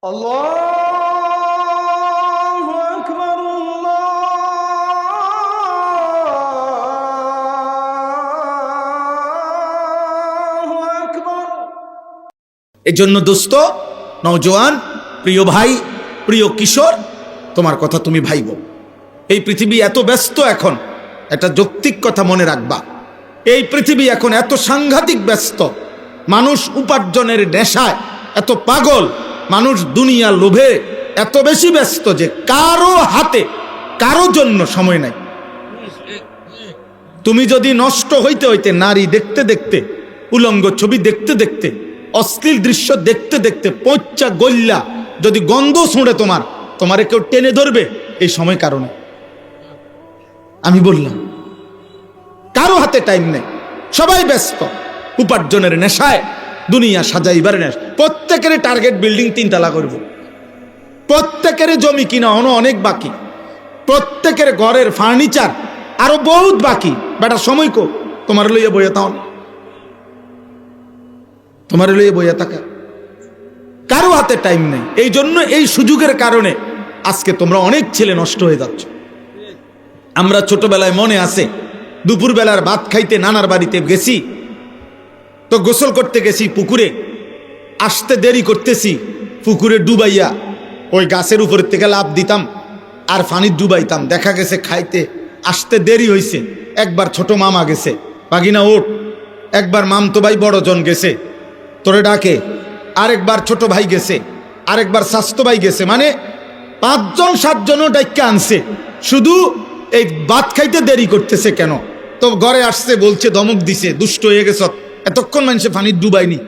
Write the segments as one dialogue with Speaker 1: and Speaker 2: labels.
Speaker 1: আল্লাহু আকবার, আল্লাহু আকবার।
Speaker 2: এজন্য দোস্ত, নওজোয়ান, প্রিয় ভাই, প্রিয় কিশোর, তোমার কথা তুমি ভাইব। এই পৃথিবী এত ব্যস্ত এখন, একটা যৌক্তিক কথা মনে রাখবা। এই পৃথিবী এখন এত সাংঘাতিক ব্যস্ত, মানুষ উপার্জনের নেশায় এত পাগল, মানুষ দুনিয়া লোভে এত বেশি ব্যস্ত যে কারো হাতে কারো জন্য সময় নাই। তুমি যদি নষ্ট হইতে হইতে, নারী দেখতে দেখতে, উলঙ্গ ছবি দেখতে দেখতে, অশ্লীল দৃশ্য দেখতে দেখতে পচ্চা গল্লা যদি গন্ধ শুঁড়ে তোমারে কেউ টেনে ধরবে, এই সময় কারণে আমি বললাম কারো হাতে টাইম নেই, সবাই ব্যস্ত উপার্জনের নেশায়, দুনিয়া সাজাইবার নেশা। প্রত্যেকের টার্গেট বিল্ডিং 3 তলা করব, প্রত্যেকের জমি কিনা অনেক বাকি, প্রত্যেকের ঘরের ফার্নিচার আরো বহুত বাকি। বেটা সময় কো তোমার লইয়া বইয়া তাও, তোমার লইয়া বইয়া থাকা, কারো হাতে টাইম নেই। এই জন্য এই সুযোগের কারণে আজকে তোমরা অনেক ছেলে নষ্ট হয়ে যাচ্ছ। আমরা ছোটবেলায় মনে আছে, দুপুরবেলার ভাত খাইতে নানার বাড়িতে গেছি, তো গোসল করতে গেছি পুকুরে, আসতে দেরি করতেছি, পুকুরে ডুবাইয়া ওই গাছের উপরের থেকে লাফ দিতাম আর পানি ডুবাইতাম। দেখা গেছে খাইতে আসতে দেরি হয়েছে, একবার ছোট মামা গেছে, বাগিনা ওঠ, একবার মামতো ভাই বড়জন গেছে তোরে ডাকে, আরেকবার ছোট ভাই গেছে, আরেকবার স্বাস্থ্য ভাই গেছে, মানে 5 জন 7 জনও ডাইকা আনছে, শুধু এই ভাত খাইতে দেরি করতেছে কেন। তো ঘরে আসছে, বলছে ধমক দিছে, দুষ্ট হয়ে গেছ, এতক্ষণ মানুষে পানি ডুবাইনি।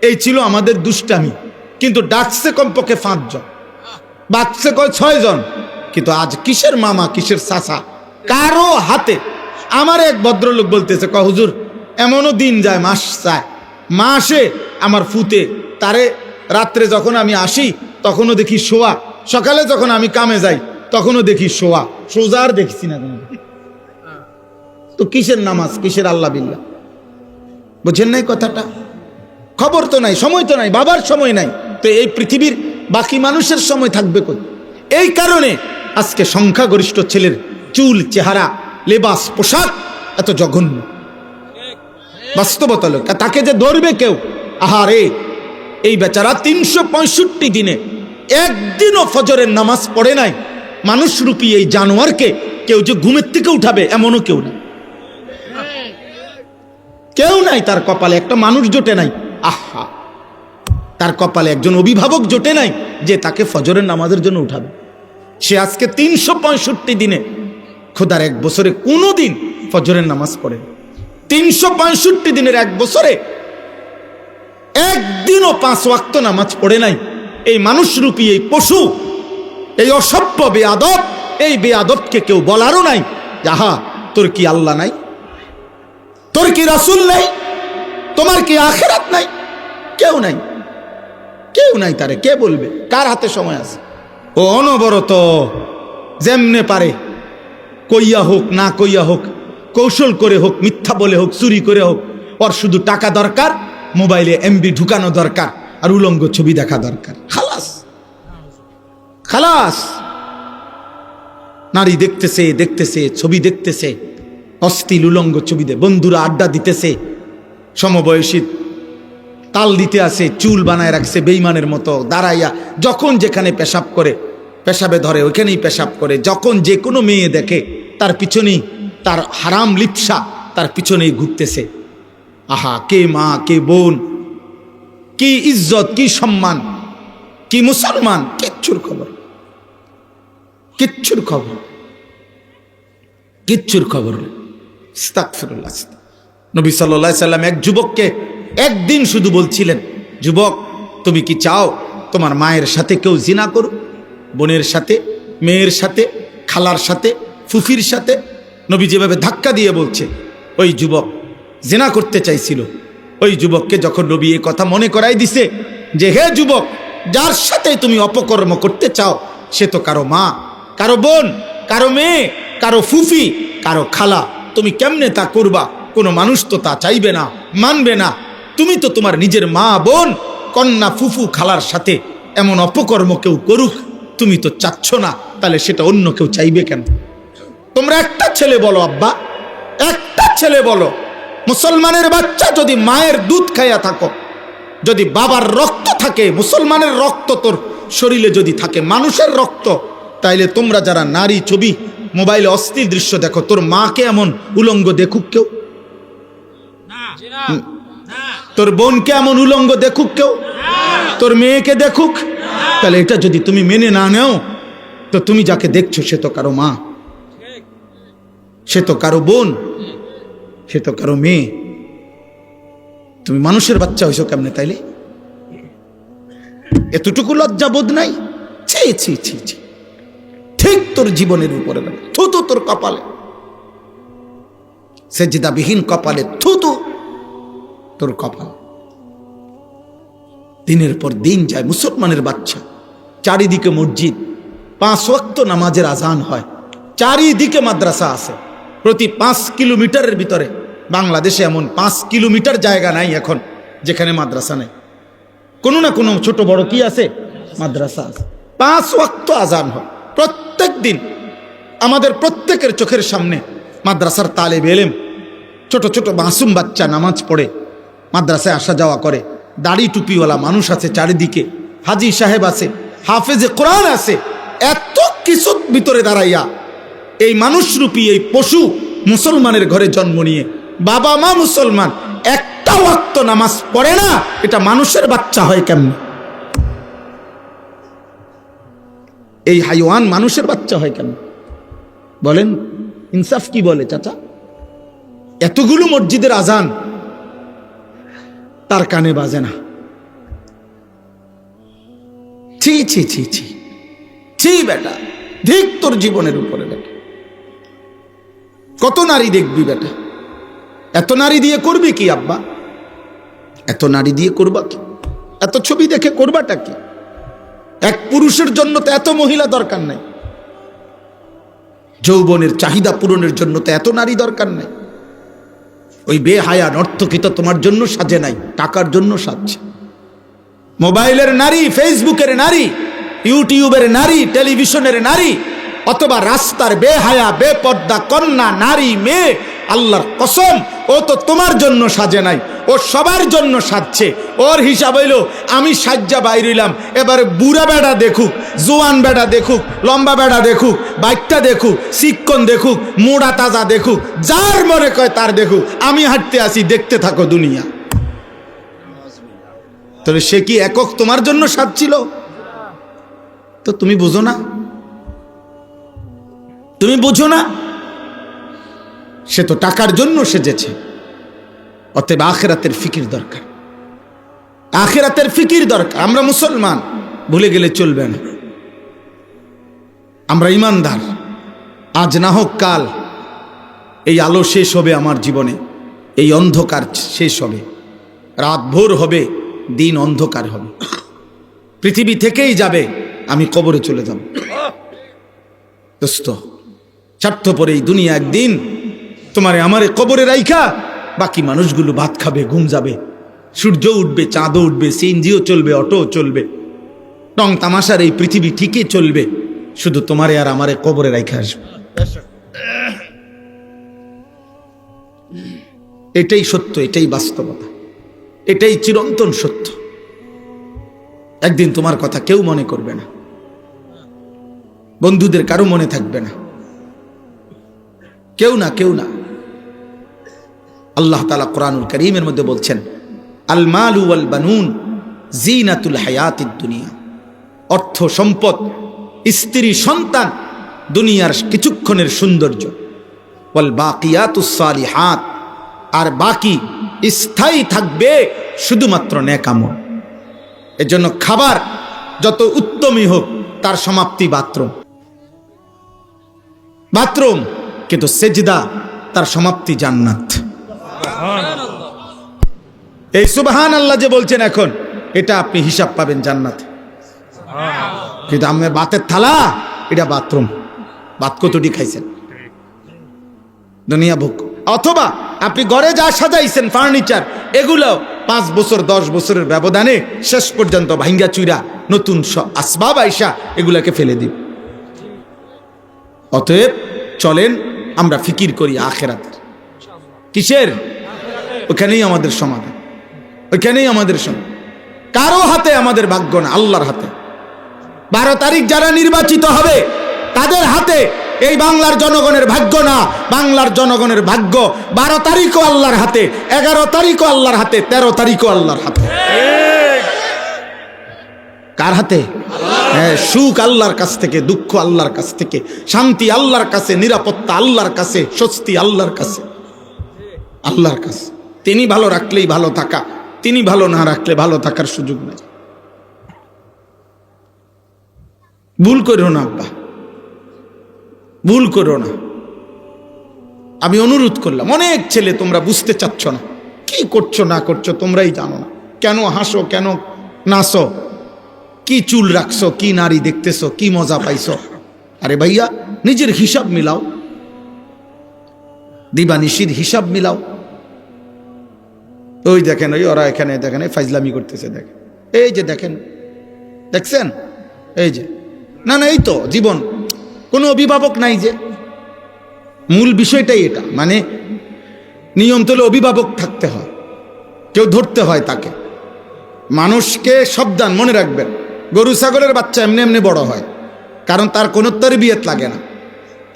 Speaker 2: এই ছিল আমাদের দুষ্টামি। কিন্তু ডাকছে কমপক্ষে 5 জন, বাচ্চা কয় 6 জন। কিন্তু আজ কিসের মামা, কিসের চাচা, কারো হাতে। আমার এক ভদ্রলোক বলতেছে, কয় হুজুর এমনও দিন যায়, মাস চায়, মাসে আমার ফুতে তারে রাত্রে যখন আমি আসি তখনও দেখি শোয়া, সকালে যখন আমি কামে যাই তখনও দেখি শোয়া, সোজার দেখছি না কোনো। তো কিসের নামাজ, কিসের আল্লাহ বিল্লাহ, বুঝেন নাই কথাটা? খবর তো নাই, সময় তো নাই, বাবার সময় নাই, তো এই পৃথিবীর বাকি মানুষের সময় থাকবে কই? এই কারণে আজকে সংখ্যাগরিষ্ঠ ছেলের চুল, চেহারা, লেবাস, পোশাক এত জঘন্য। বাস্তবতা লোক, তাকে যে ধরবে কেউ, আহারে এই বেচারা 365 দিনে একদিনও ফজরের নামাজ পড়ে নাই। মানুষরূপী এই জানোয়ারকে কেউ যে ঘুমের থেকে উঠাবে এমনও কেউ নাই, কেউ নাই। তার কপালে একটা মানুষ জোটে নাই, আহা, তার কপালে একজন অভিভাবক জোটে নাই যে তাকে ফজরের নামাজের জন্য উঠাবে। সে আজকে 365 দিনে, খোদার 1 বছরে কোনো দিন ফজরের নামাজ পড়ে। 365 দিনের 1 বছরে একদিনও 5 ওয়াক্ত নামাজ পড়ে নাই। এই মানুষরূপী এই পশু, এই অসভ্য বেয়াদব, এই বেয়াদবকে কেউ বলারও নাই, যাহা তোর কি আল্লাহ নাই, তোর কি রাসূল নাই, তোমার কি আখিরাত নাই? কেউ নাই, কেউ নাই। তারে কে বলবে? কার হাতে সময় আছে? ও অনবরত যেমনে পারে, কইয়া হোক না কইয়া হোক, কৌশল করে হোক, মিথ্যা বলে হোক, চুরি করে হোক, ওর শুধু টাকা দরকার, মোবাইলে এমবি ঢুকানো দরকার, আর উলঙ্গ ছবি দেখা দরকার। খালাস, খালাস। নারী দেখতেছে, দেখতেছে, ছবি দেখতেছে, অশ্লীল উলঙ্গ ছবি দে, বন্ধুরা আড্ডা দিতেছে, সমবয়সী তাল দিতে আছে, চুল বানায় রাখছে বেঈমানের মতো দাঁড়াইয়া, যখন যেখানে পেশাব করে, পেশাবে ধরে ওইখানেই পেশাব করে, যখন যে কোনো মেয়ে দেখে তার পিছনেই তার হারাম লিপসা, তার পিছনেই ঘুরতেছে। আহা, কে মা, কে বোন, কি ইজ্জত, কি সম্মান, কি মুসলমান, কিচ্ছুর খবর, কিচ্ছুর খবর, কিচ্ছুর খবর। আস্তাগফিরুল্লাহ। নবী সাল্লাল্লাহু আলাইহি সাল্লাম এক যুবককে একদিন শুধু বলছিলেন, যুবক তুমি কি চাও তোমার মায়ের সাথে কেউ জিনা করুক? বোনের সাথে, মেয়ের সাথে, খালার সাথে, ফুফির সাথে? নবী যেভাবে ধাক্কা দিয়ে বলছে, ওই যুবক জিনা করতে চাইছিল। ওই যুবককে যখন নবী এই কথা মনে করাই দিছে যে হে যুবক, যার সাথে তুমি অপকর্ম করতে চাও সে তো কারো মা, কারো বোন, কারো মেয়ে, কারো ফুফি, কারো খালা, তুমি কেমনে তা করবা? কোনো মানুষ তো তা চাইবে না, মানবে না। তুমি তো তোমার নিজের মা, বোন, কন্যা, ফুফু, খালার সাথে এমন অপকর্ম কেউ করুক, তুমি তো চাচ্ছ না, তাহলে সেটা অন্য কেউ চাইবে কেন? তোমরা একটা ছেলে বলো আব্বা, একটা ছেলে বলো, মুসলমানের বাচ্চা যদি মায়ের দুধ খাইয়া থাকো, যদি বাবার রক্ত থাকে, মুসলমানের রক্ত তোর শরীরে যদি থাকে, মানুষের রক্ত, তাইলে তোমরা যারা নারী ছবি মোবাইলে অস্থির দৃশ্য দেখো, তোর মাকে এমন উলঙ্গ দেখুক কেউ? তোর বোনকে এমন উলঙ্গ দেখুক কেউ? তোর মেয়েকে দেখুক? তাহলে এটা যদি তুমি মেনে না নেও, তো তুমি যাকে দেখছো সে তো কারো মা, সে তো কারো বোন, সে তো কারো মেয়ে। তুমি মানুষের বাচ্চা হইছো কেমনে তাইলে? এতটুকু লজ্জা বোধ নাই? ছি ছি ছি ছি, ঠিক তোর জীবনের উপরে লাগে, থুতু তোর কপালে, সেজদাবিহীন কপালে থুতু তোর কপাল। দিনের পর দিন যায়, মুসলমানের বাচ্চা, চারিদিকে মসজিদ, 5 ওয়াক্ত নামাজের আজান হয়, চারিদিকে মাদ্রাসা আছে, প্রতি 5 কিলোমিটারের ভিতরে। বাংলাদেশে এমন 5 কিলোমিটার জায়গা নাই এখন যেখানে মাদ্রাসা নেই, কোনো না কোনো ছোট বড় কি আছে, মাদ্রাসা আছে। 5 ওয়াক্ত আজান হয় প্রত্যেক দিন। আমাদের প্রত্যেকের চোখের সামনে মাদ্রাসার তালেব এলেম, ছোট ছোট মাসুম বাচ্চা নামাজ পড়ে মাদ্রাসায় আসা যাওয়া করে, দাড়ি টুপিওয়ালা মানুষ আছে চারিদিকে, হাজি সাহেব আছে, হাফেজে কোরআন আছে। এত কিছুর ভিতরে দাঁড়াইয়া এই মানুষরূপী এই পশু মুসলমানের ঘরে জন্ম নিয়ে, বাবা মা মুসলমান, একটা ওয়াক্ত নামাজ পড়ে না, এটা মানুষের বাচ্চা হয় কেমন? এই হাইওয়ান মানুষের বাচ্চা হয় কেন বলেন? ইনসাফ কি বলে চাচা? এতগুলো মসজিদের আজান তার কানে বাজে না। ছি ছি ছি ছি ছি বেটা, ধিক তোর জীবনের উপরে বেটা। কত নারী দেখবি বেটা? এত নারী দিয়ে করবি কি আব্বা? এত নারী দিয়ে করবা কি? এত ছবি দেখে করবাটা কি? এক পুরুষের জন্য তো এত মহিলা দরকার নাই, যৌবনের চাহিদা পূরণের জন্য তো এত নারী দরকার নাই। ওই বেহায়া নর্তকী তো তোমার জন্য সাজে নাই, টাকার জন্য সাজছে। মোবাইলের নারী, ফেসবুকের নারী, ইউটিউবের নারী, টেলিভিশনের নারী, অথবা রাস্তার বেহায়া বেপর্দা কন্যা নারী মেয়ে, আল্লাহর কসম ও তো তোমার জন্য সাজে নাই, ও সবার জন্য সাজছে। ওর হিসাব হইল আমি সাজ্জা বাইরিলাম, এবার বুড়া বেড়া দেখুক, জোয়ান বেড়া দেখুক, লম্বা বেড়া দেখুক, বাইকটা দেখুক, শিক্ষণ দেখুক, মোড়া তাজা দেখুক, যার মনে কয় তার দেখুক, আমি হাঁটতে আসি, দেখতে থাকো দুনিয়া। তাহলে সে কি একক তোমার জন্য সাজছিল? তো তুমি বুঝো না, তুমি বুঝো না, সে তো টাকার জন্য সেজেছে। অতএব আখিরাতের ফিকির দরকার, আখিরাতের ফিকির দরকার। আমরা মুসলমান, ভুলে গেলে চলবে না। আমরা ইমানদার, আজ না হোক কাল এই আলো শেষ হবে আমার জীবনে, এই অন্ধকার শেষ হবে, রাত ভোর হবে, দিন অন্ধকার হবে, পৃথিবী থেকেই যাবে, আমি কবরে চলে যাব। দোস্ত, স্বার্থপর এই দুনিয়া একদিন তোমারে আমারে কবরে রাইখা বাকি মানুষগুলো ভাত খাবে, ঘুম যাবে, সূর্য উঠবে, চাঁদও উঠবে, সিএনজিও চলবে, অটো চলবে, টং তামাশার এই পৃথিবী ঠিকই চলবে, শুধু তোমারে আর আমারে কবরে রাইখা আসবে। এটাই সত্য, এটাই বাস্তবতা, এটাই চিরন্তন সত্য। একদিন তোমার কথা কেউ মনে করবে না, বন্ধুদের কারো মনে থাকবে না, কেউ না, কেউ না। আল্লাহ তাআলা কোরআনুল কারীমের মধ্যে বলছেন, আল মালু ওয়াল বানুন জিনাতুল হায়াতিদ দুনিয়া। অর্থ সম্পদ, স্ত্রী সন্তান দুনিয়ার কিছুক্ষণের সৌন্দর্য। ওয়াল বাকিয়াতুস সালিহাত, আর বাকি স্থায়ী থাকবে শুধুমাত্র নেক আমল। এজন্য খাবার যত উত্তমই হোক তার সমাপ্তি বাথরুম, বাথরুম, কিন্তু সেজদা তার সমাপ্তি জান্নাত। এই সুবহানাল্লাহ যে বলছেন এখন, এটা আপনি হিসাব পাবেন জান্নাত। কিন্তু আমার বাতের থালা, এটা বাথরুম, ভাত কতটি খাইছেন দুনিয়া ভোগ। অথবা আপনি ঘরে যা সাজাইছেন ফার্নিচার, এগুলো 5 বছর 10 বছরের ব্যবধানে শেষ পর্যন্ত ভাঙ্গা চুরা নতুন আসবাব আইসা এগুলাকে ফেলে দিব। অতএব চলেন আমরা ফিকির করি আখেরাতের। কিসের? ওখানেই আমাদের সমাধান, ওইখানেই আমাদের সমাধান। কারো হাতে আমাদের ভাগ্য না, আল্লাহর হাতে। 12 তারিখ যারা নির্বাচিত হবে তাদের হাতে এই বাংলার জনগণের ভাগ্য না, বাংলার জনগণের ভাগ্য 12 তারিখও আল্লাহর হাতে, 11 তারিখও আল্লাহর হাতে, 13 তারিখও আল্লাহর হাতে। কার হাতে? হ্যাঁ, সুখ আল্লাহর কাছ থেকে, দুঃখ আল্লাহর কাছ থেকে, শান্তি আল্লাহর কাছে, নিরাপত্তা আল্লাহর কাছে, স্বস্তি আল্লাহর কাছে, আল্লাহর কাছে। তিনি ভালো রাখলেই ভালো থাকা, তিনি ভালো না রাখলে ভালো থাকার সুযোগ নেই। ভুল করো না আব্বা, ভুল করো না। আমি অনুরোধ করলাম, অনেক ছেলে তোমরা বুঝতে চাচ্ছ না, কি করছো না করছো তোমরাই জানো না। কেন হাসো, কেন নাচো, কি চুল রাখছো, কি নারী দেখতেছো, কি মজা পাইছো? আরে ভাইয়া, নিজের হিসাব মিলাও, দিবানিশির হিসাব মিলাও। ওই দেখেন, ওই ওরা এখানে দেখেন ফাইজলামি করতেছে, দেখেন এই যে, দেখেন দেখছেন, এই যে, না না এই তো জীবন, কোনো অভিভাবক নাই যে। মূল বিষয়টাই এটা, মানে নিয়ম তোলে অভিভাবক থাকতে হয়, কেউ ধরতে হয় তাকে। মানুষকে সাবধান, মনে রাখবেন, গরু ছাগলের বাচ্চা এমনি এমনি বড় হয়, কারণ তার কোনো তরবিয়ত লাগে না,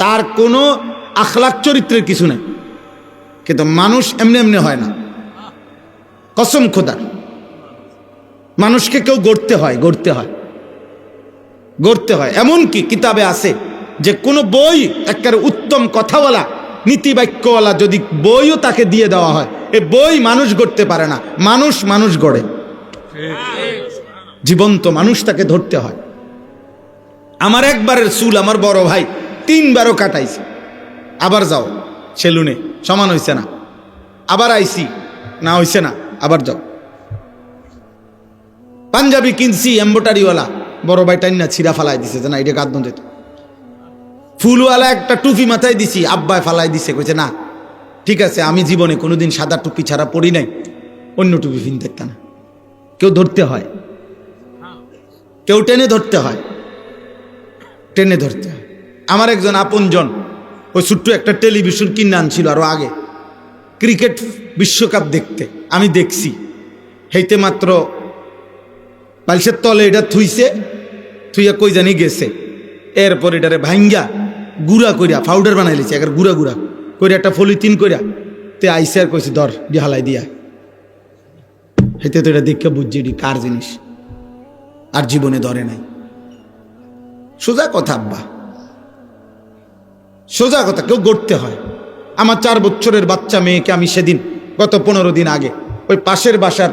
Speaker 2: তার কোনো আখলাক চরিত্রের কিছু নেই। কিন্তু মানুষ এমনি এমনি হয় না, কসম খোদার। মানুষকে কেউ গড়তে হয়, গড়তে হয়, গড়তে হয়। এমনকি কিতাবে আছে যে কোনো বই, একেবারে উত্তম কথাওয়ালা, নীতি বাক্যওয়ালা যদি বইও তাকে দিয়ে দেওয়া হয়, এই বই মানুষ গড়তে পারে না, মানুষ মানুষ গড়ে। জীবন্ত মানুষ তাকে ধরতে হয়। আমার একবারের চুল আমার বড় ভাই 3 বারও কাটাইছে, আবার যাও সেলুনে, সমান হইছে না, আবার আইসি, না হইছে না, আবার যাও। পাঞ্জাবি কিনছি এম্বোটারিওয়ালা, বড় ভাই টাইনা ছিঁড়া ফালাই দিছে, যে না এটা কাঁদ যেত। ফুলওয়ালা একটা টুপি মাথায় দিছি, আব্বায় ফালাই দিছে, কইছে না ঠিক আছে, আমি জীবনে কোনোদিন সাদা টুপি ছাড়া পরি নাই, অন্য টুপি কিনতে না। কেউ ধরতে হয়, কেউ টেনে ধরতে হয়, টেনে ধরতে হয়। আমার একজন আপনজন ওই ছোট্ট একটা টেলিভিশন কিনে আনছিল আরো আগে, ক্রিকেট বিশ্বকাপ দেখতে। আমি দেখছি, হেইতে মাত্র বালিশের তলে এটা থুইছে, থুইয়া কই জানি গেছে। এরপর এটারে ভাঙ্গা গুড়া কইরা পাউডার বানাই লিছে, একের গুড়া গুড়া কইরা একটা পলিথিন কইরা তে আইসে, আর কইছে ধর দিয়ে হালাই দিয়া। হেতে তো এটা দেখে বুঝছি এটি কার জিনিস, আর জীবনে ধরে নাই। সোজা কথা আব্বা, সোজা কথা, কেউ গড়তে হয়। আমার 4 বছরের বাচ্চা মেয়েকে আমি সেদিন, গত 15 দিন আগে, ওই পাশের বাসার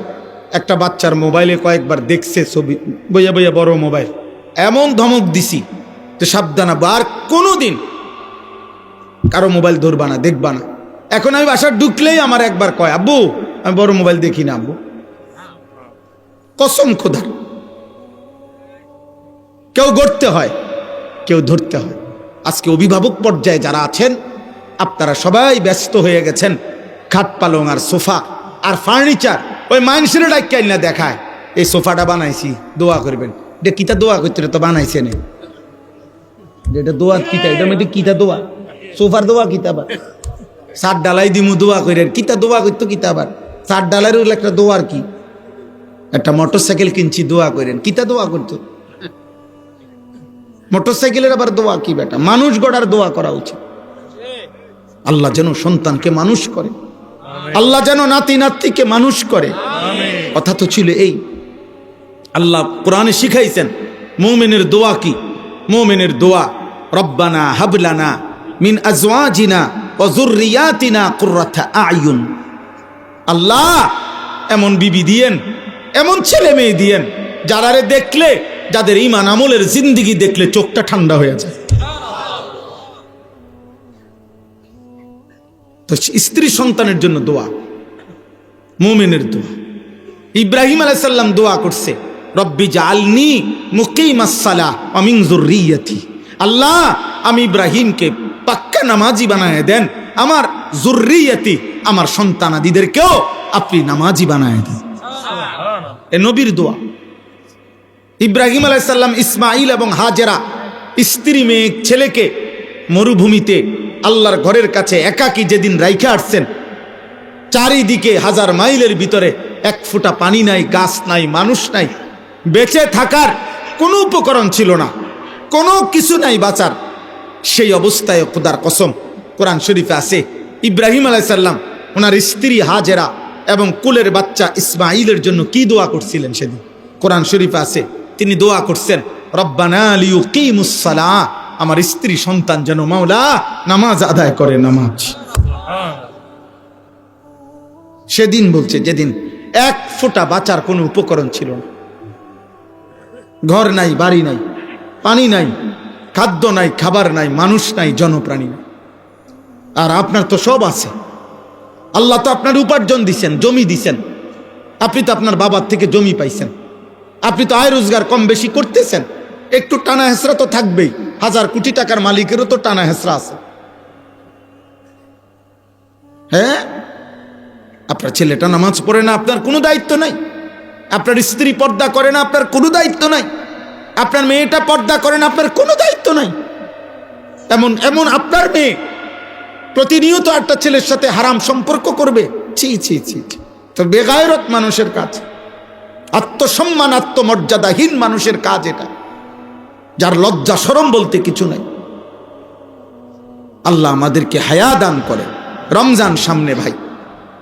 Speaker 2: একটা বাচ্চার মোবাইলে কয়েকবার দেখছে ছবি, বইয়া বইয়া বড় মোবাইল, এমন ধমক দিছি যে সাবধান আব্বা, আর কোনোদিন কারো মোবাইল ধরবা না, দেখবা না। এখন আমি বাসার ঢুকলেই আমার একবার কয়, আব্বু আমি বড় মোবাইল দেখি না আব্বু, কসম খোদার। কেউ গড়তে হয়, কেউ ধরতে হয়। আজকে অভিভাবক পর্যায়ে যারা আছেন, আপনারা সবাই ব্যস্ত হয়ে গেছেন খাট পালং আর সোফা আর ফার্নিচার। ওই মানুষের ডাক্তার না দেখায়, এই সোফাটা বানাইছি, দোয়া করবেন। এটা কিতা দোয়া করতে তো বানাইছে না, এটা দোয়া কিতা, এটার মধ্যে কিতা দোয়া, সোফার দোয়া কিতা, আবার 7 ডালাই দিমু দোয়া করে, কিতা দোয়া করতো কিতা, আবার 7 ডালাইয়ের একটা দোয়ার কি, একটা মোটরসাইকেল কিনছি দোয়া করেন, কিতা দোয়া করতো, মোটরসাইকেলের আবার দোয়া কি বেটা? মানুষ গড়ার দোয়া করা উচিত। আল্লাহ যেন সন্তানকে মানুষ করে, আল্লাহ যেন নাতি নাতিকে মানুষ করে। কথা তো ছিল এই, আল্লাহ কোরআনে শিখাইছেন মুমিনের দোয়া কি। মুমিনের দোয়া, রব্বানা হাবলানা মিন আজওয়াজিনা ওয়া যুররিয়াতিনা কুররাতা আয়ুন। আল্লাহ এমন বিবি দিয়েন, এমন ছেলে মেয়ে দিয়েন যারারে দেখলে, যাদের ঈমান আমলের জিন্দেগি দেখলে চোখটা ঠান্ডা হয়ে যায়। তো স্ত্রী সন্তানের জন্য দোয়া, মুমিনের দোয়া। ইব্রাহিম আলাইহিস সালাম দোয়া করছে, রব্বি জাআলনি মুকিমাস সালাহ ওয়া মিন যুররিয়াতি। আল্লাহ আমি ইব্রাহিমকে পাক্কা নামাজি বানায় দেন, আমার যুররিয়াতি, আমার সন্তানাদিদেরকেও আপনি নামাজি বানায় দেন। এ নবীর দোয়া। ইব্রাহিম আলাইহিস সালাম, ইসমাইল এবং হাজেরা স্ত্রী মেয়ে ছেলেকে মরুভূমিতে আল্লাহর ঘরের কাছে একাকী যেদিন রাইখা আসছেন, চারিদিকে 1000 মাইলের ভিতরে এক ফোঁটা পানি নাই, গাছ নাই, মানুষ নাই, বেঁচে থাকার কোনো উপকরণ ছিল না, কোনো কিছু নাই বাঁচার। সেই অবস্থায় খোদার কসম কোরআন শরীফে আছে, ইব্রাহিম আলাইহিস সালাম ওনার স্ত্রী হাজেরা এবং কুলের বাচ্চা ইসমাইলের জন্য কি দোয়া করছিলেন সেদিন। কোরআন শরীফে আছে, তিনি দোয়া করছেন, রব্বানা লিয়ুকিমুস সালাহ, আমার স্ত্রী সন্তান যেন মাওলা নামাজ আদায় করে। নামাজ সেদিন বলছে যেদিন এক ফোঁটা বাঁচার কোনো উপকরণ ছিল না, ঘর নাই, বাড়ি নাই, পানি নাই, খাদ্য নাই, খাবার নাই, মানুষ নাই, জনপ্রাণী নাই। আর আপনার তো সব আছে, আল্লাহ তো আপনার উপার্জন দিছেন, জমি দিছেন, আপনি তো আপনার বাবার থেকে জমি পাইছেন, আপনি তো আয় রোজগার কম বেশি করতেছেন, একটু টানা হেসরা তো থাকবেই, 1000 কোটি টাকার মালিকেরও তো টানা হেসরা আছে। হ্যাঁ, আপনার ছেলেটা নামাজ পড়ে না, আপনার কোনো দায়িত্ব নাই। আপনার স্ত্রী পর্দা করে না, আপনার কোনো দায়িত্ব নাই। আপনার মেয়েটা পর্দা করে না, আপনার কোনো দায়িত্ব নাই। এমন এমন আপনার মেয়ে প্রতিনিয়ত একটা ছেলের সাথে হারাম সম্পর্ক করবে, ছি ছি ছি ছি, তো বেগায়রত মানুষের কাজ, আত্মসম্মান আত্মমর্যাদাহীন মানুষের কাজ এটা, যার লজ্জা শরম বলতে কিছু নাই। আল্লাহ আমাদেরকে হায়া দান করে। রমজান সামনে ভাই,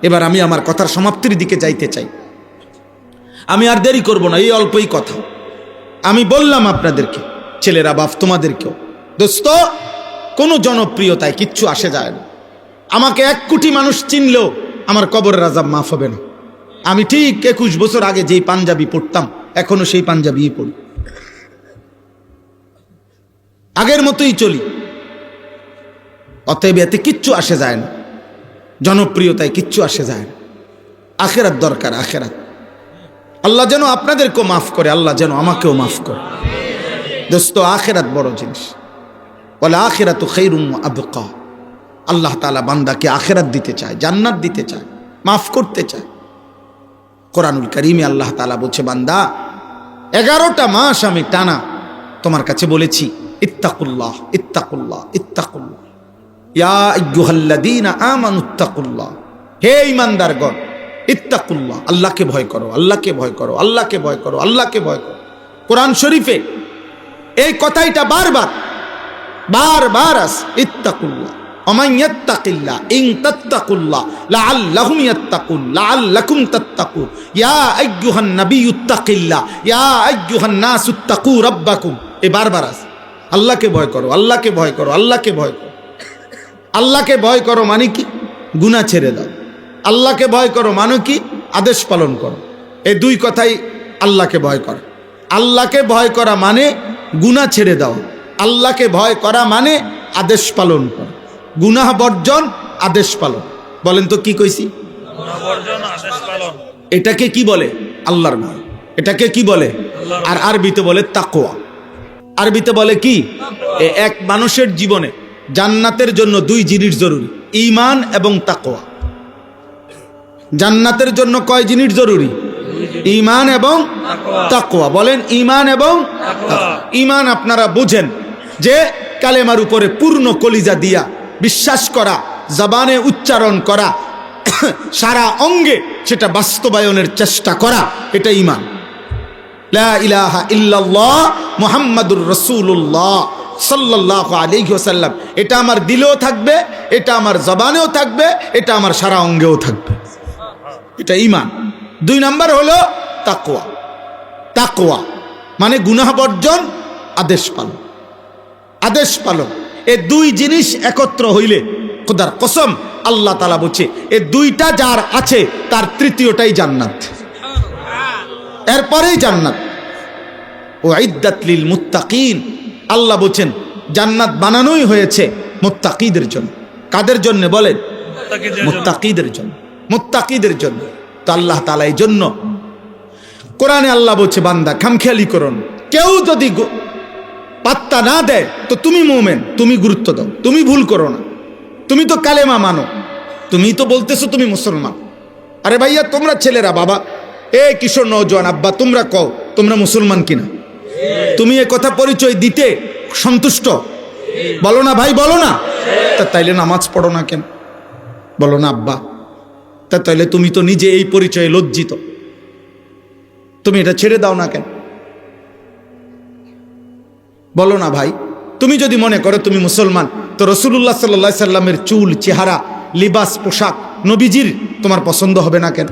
Speaker 2: এবার আমি আমার কথার সমাপ্তির দিকে যাইতে চাই। আমি আর দেরি করব না, এই অল্পই কথা আমি বললাম আপনাদেরকে, ছেলেরা বাপ তোমাদেরকেও। দোস্ত, কোনো জনপ্রিয়তায় কিচ্ছু আসে যায় না। আমাকে 1 কোটি মানুষ চিনলেও আমার কবরের আযাব মাফ হবে না। আমি ঠিক 21 বছর আগে যেই পাঞ্জাবি পড়তাম, এখনো সেই পাঞ্জাবিই পড়ি, আগের মতোই চলি। অতএব এতে কিচ্ছু আসে যায় না, জনপ্রিয়তায় কিচ্ছু আসে যায় না। আখেরাত দরকার, আখেরাত। আল্লাহ যেন আপনাদেরকেও মাফ করে, আল্লাহ যেন আমাকেও মাফ করে। দোস্ত, আখেরাত বড় জিনিস। ওয়াল আখিরাতু খায়রুম ওয়া আবকা। আল্লাহ তাআলা বান্দাকে আখেরাত দিতে চায়, জান্নাত দিতে চায়, মাফ করতে চায়। কোরআনুল কারীমে আল্লাহ তাআলা বলছে, বান্দা 11টা মাস আমি টানা তোমার কাছে বলেছি, ইত্তাকুল্লাহ ইত্তাকুল্লাহ ইত্তাকুল্লাহ, ইয়া আইয়ুহাল্লাযীনা আমানুত্তাকুল্লাহ, হে ঈমানদারগণ, ইত্তাকুল্লাহ, আল্লাহকে ভয় করো, আল্লাহকে ভয় করো, আল্লাহকে ভয় করো, আল্লাহকে ভয় করো। কোরআন শরীফে এই কথাইটা বারবার বারবার আছে, ইত্তাকুল্লাহ, ওমান ইয়াত্তাকিল্লাহ ইন তাত্তাকুল্লাহ লাআল্লাহুম ইয়াত্তাকুন লাআল্লাকুম তাত্তাকুন, ইয়া আইয়ুহান নাবিয়্যু ইত্তাকিল্লাহ, ইয়া আইয়ুহান নাসু ইত্তাকু রাব্বাকুম। এই বারবার আছে, আল্লাহকে ভয় করো, আল্লাহকে ভয় করো, আল্লাহকে ভয় করো। আল্লাহকে ভয় করো মানে কি? গুনাহ ছেড়ে দাও। আল্লাহকে ভয় করো মানে কি? আদেশ পালন করো। এই 2 কথাই আল্লাহকে ভয় করা। আল্লাহকে ভয় করা মানে গুনাহ ছেড়ে দাও, আল্লাহকে ভয় করা মানে আদেশ পালন করা। গুনাহ বর্জন, আদেশ পালন। বলেন তো কি কইছি? এটাকে কি বলে? আল্লাহর ভয়। এটাকে কি বলে? আর আরবিতে বলে তাকওয়া। আরবিতে বলে কি? এক মানুষের জীবনে জান্নাতের জন্য 2 জিনিস জরুরি, ঈমান এবং তাকওয়া। জান্নাতের জন্য কয় জিনিস জরুরি? ঈমান এবং তাকওয়া। বলেন ঈমান এবং তাকওয়া। ঈমান আপনারা বুঝেন যে কালেমার উপরে পূর্ণ কলিজা দিয়া বিশ্বাস করা, জবানে উচ্চারণ করা, সারা অঙ্গে সেটা বাস্তবায়নের চেষ্টা করা, এটা ঈমান। লা ইলাহা ইল্লাল্লাহ মুহাম্মাদুর রাসূলুল্লাহ সাল্লাল্লাহু আলাইহি ওয়াসাল্লাম, এটা আমার দিলেও থাকবে, এটা আমার জবানেও থাকবে, এটা আমার সারা অঙ্গেও থাকবে, এটা ঈমান। 2 নাম্বার হলো তাকওয়া। তাকওয়া মানে গুনাহ বর্জন, আদেশ পালন। আদেশ পালন, এই 2 জিনিস একত্র হইলে খোদার কসম আল্লাহ তাআলা বলছে, এই 2টা যার আছে তার তৃতীয়টাই জান্নাত, এরপরেই জান্নাত। উইদ্দাত লিল মুত্তাকিন, আল্লাহ বলেন জান্নাত বানানোই হয়েছে মুত্তাকিদের জন্য। কাদের জন্য বলেন? মুত্তাকিদের জন্য, মুত্তাকিদের জন্য। তো আল্লাহ তাআলা এই জন্য কোরআনে আল্লাহ বলছে, বান্দা খামখেয়ালি করুন, কেউ যদি পাত্তা না দেয় তো তুমি মুমিন, তুমি গুরুত্ব দাও, তুমি ভুল করো না। তুমি তো কালেমা মানো, তুমি তো বলতেছো তুমি মুসলমান। আরে ভাইয়া তোমরা ছেলেরা, বাবা, এ কিশোর নওজোয়ান আব্বা, তোমরা কও তোমরা মুসলমান কিনা। তুমি এ কথা পরিচয় দিতে সন্তুষ্ট? বলো না ভাই, বলো না। তা তাইলে নামাজ পড়ো না কেন? বলো না আব্বা। তা তাইলে তুমি তো নিজে এই পরিচয়ে লজ্জিত, তুমি এটা ছেড়ে দাও না কেন? বলো না ভাই। তুমি যদি মনে করো তুমি মুসলমান, তো রাসূলুল্লাহ সাল্লাল্লাহু আলাইহি সাল্লামের চুল, চেহারা, লিবাস, পোশাক নবীজির তোমার পছন্দ হবে না কেন?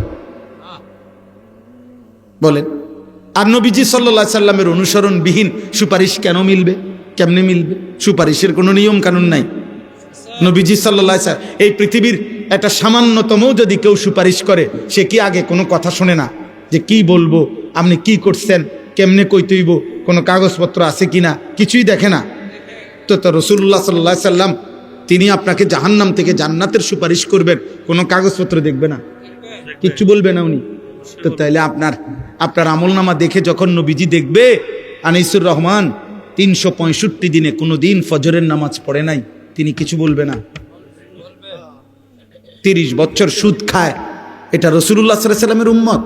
Speaker 2: বলেন। আর নবীজি সাল্লাল্লাহু আলাইহি সাল্লামের অনুসরণবিহীন সুপারিশ কেন মিলবে? কেমনে মিলবে? সুপারিশের কোনো নিয়ম কানুন নাই। নবীজি সাল্লাল্লাহু আলাইহি সাল্লাম এই পৃথিবীর একটা সামান্যতম যদি কেউ সুপারিশ করে, সে কি আগে কোনো কথা শোনে না যে কি বলবো, আপনি কি করছেন, কেমনে কইতেইব, কোনো কাগজপত্র আছে কিনা, কিছুই দেখে না। তো রাসূলুল্লাহ সাল্লাল্লাহু আলাইহি সাল্লাম তিনি আপনাকে জাহান্নাম থেকে জান্নাতের সুপারিশ করবেন, কোনো কাগজপত্র দেখবে না, কিচ্ছু বলবে না উনি। তো তাইলে আপনার আমলনামা দেখে যখন নবীজি দেখবে আনিসুর রহমান 365 দিনে কোনো দিন ফজরের নামাজ পড়ে নাই, তিনি কিছু বলবে না। 30 বছর সুদ খায়, এটা রাসূলুল্লাহ সাল্লাল্লাহু আলাইহি সাল্লামের উম্মত।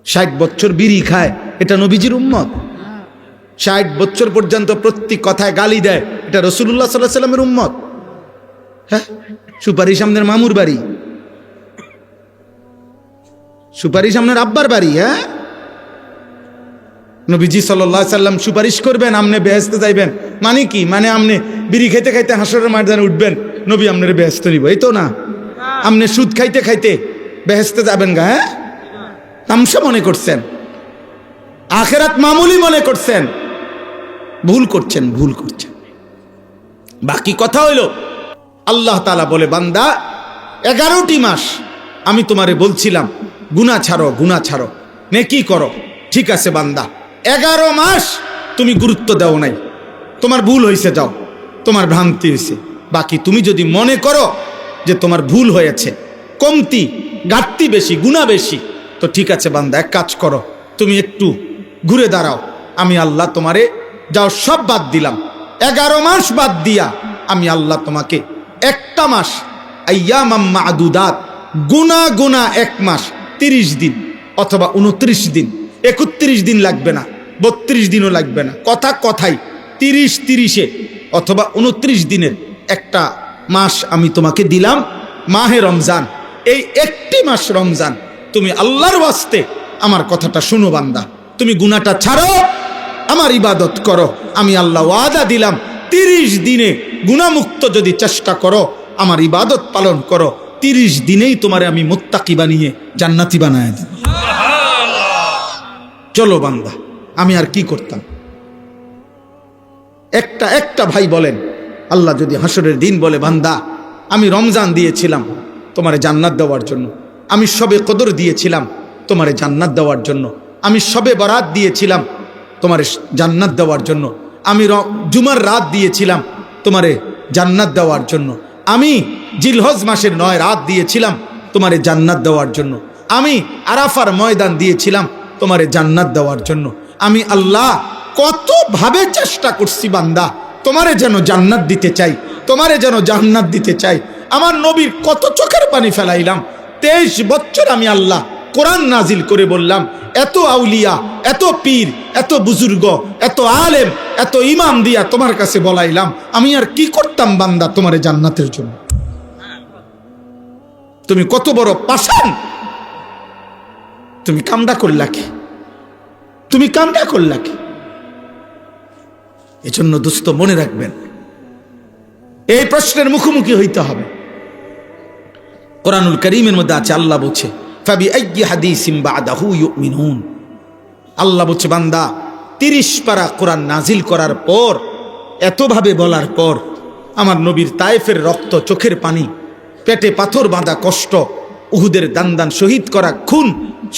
Speaker 2: 60 বছর বিড়ি খায়, এটা নবীজির উম্মত। 60 বছর পর্যন্ত প্রত্যেক কথায় গালি দেয়, এটা রাসূলুল্লাহ সাল্লাল্লাহু আলাইহি সাল্লামের উম্মত। হ্যাঁ, সুপারিশ আপনার মামুর বাড়ি, সুপারিশ আপনার আব্বার বাড়ি। হ্যাঁ, নবীজি সাল্লাল্লাহু আলাইহি সাল্লাম সুপারিশ করবেন, আপনি বেহেশতে যাইবেন। মানে কি? মানে আপনি বিড়ি খাইতে খাইতে হাসরের ময়দানে উঠবেন, নবী আপনার বেহেশতে নিব, এই তো না? আপনি সুদ খাইতে খাইতে বেহেশতে যাবেন গা? হ্যাঁ, তামসা মনে করছেন, আখিরাত মামুলি মনে করছেন, ভুল করছেন, ভুল করছেন। বাকি কথা হইল আল্লাহ তাআলা বলে, বান্দা 11টি মাস আমি তোমারে বলছিলাম গুনাহ ছাড়ো, গুনাহ ছাড়ো, নেকি করো। ঠিক আছে বান্দা, 11 মাস তুমি গুরুত্ব দাও নাই, তোমার ভুল হয়েছে, যাও, তোমার ভ্রান্তি হয়েছে। বাকি তুমি যদি মনে করো যে তোমার ভুল হয়েছে, কমতি ঘাটতি বেশি, গুনাহ বেশি, তো ঠিক আছে বান্দা, এক কাজ করো, তুমি একটু ঘুরে দাঁড়াও, আমি আল্লাহ তোমারে যাও সব বাদ দিলাম। 11 মাস বাদ দিয়া আমি আল্লাহ তোমাকে একটা মাস, আইয়ামাম মা'দুদাত, গুনা গুনা 1 মাস, 30 দিন অথবা 29 দিন, 31 দিন লাগবে না, 32 দিনও লাগবে না, কথা কথাই 30 অথবা 29 দিনের একটা মাস আমি তোমাকে দিলাম, মাহে রমজান। এই একটি মাস রমজান, তুমি আল্লাহর ওয়াস্তে আমার কথাটা শুনো বান্দা, তুমি গুনাহটা ছাড়ো, আমার ইবাদত করো। আমি আল্লাহ ওয়াদা দিলাম 30 দিনে গুনাহমুক্ত যদি চেষ্টা করো, আমার ইবাদত পালন করো, 30 দিনেই তোমারে আমি মুত্তাকি বানিয়ে জান্নাতি বানায় দেব। চলো বান্দা, আমি আর কি করতাম? একটা ভাই বলেন, আল্লাহ যদি হাসরের দিন বলে, বান্দা আমি রমজান দিয়েছিলাম তোমারে জান্নাত দেওয়ার জন্য, আমি শবে কদর দিয়েছিলাম তোমারে জান্নাত দেওয়ার জন্য, আমি শবে বরাত দিয়েছিলাম তোমারে জান্নাত দেওয়ার জন্য, আমি জুমার রাত দিয়েছিলাম তোমারে জান্নাত দেওয়ার জন্য, আমি জিলহজ মাসের 9 রাত দিয়েছিলাম তোমারে জান্নাত দেওয়ার জন্য, আমি আরাফার ময়দান দিয়েছিলাম তোমারে জান্নাত দেওয়ার জন্য, আমি আল্লাহ কতভাবে চেষ্টা করছি বান্দা তোমারে যেন জান্নাত দিতে চাই, তোমারে যেন জান্নাত দিতে চাই। আমার নবীর কত চোখের পানি ফেলাইলাম। 23 বছর আমি আল্লাহ কোরআন নাজিল করে বললাম, এত আউলিয়া, এত পীর, এত বুজুর্গ, এত আলেম, এত ইমাম দিয়া তোমার কাছে বলাইলাম, আমি আর কি করতাম বান্দা তোমারে জান্নাতের জন্য? তুমি কত বড় পাষাণ, তুমি কামডা করলা কি? তুমি কামডা করলা কি? এজন্য দোস্ত মনে রাখবেন, এই প্রশ্নের মুখোমুখি হইতে হবে। কোরআনুল কারীমের মধ্যে আছে, আল্লাহ বলছে, ফাবিআইয়ি হাদিসিম বাদাহু ইউমিনুন। আল্লাহ বলছে, বান্দা 30 পারা কোরআন নাজিল করার পর, এতভাবে বলার পর, আমার নবীর তায়েফের রক্ত, চোখের পানি, পেটে পাথর বাঁধা কষ্ট, উহুদের দান শহীদ করা খুন,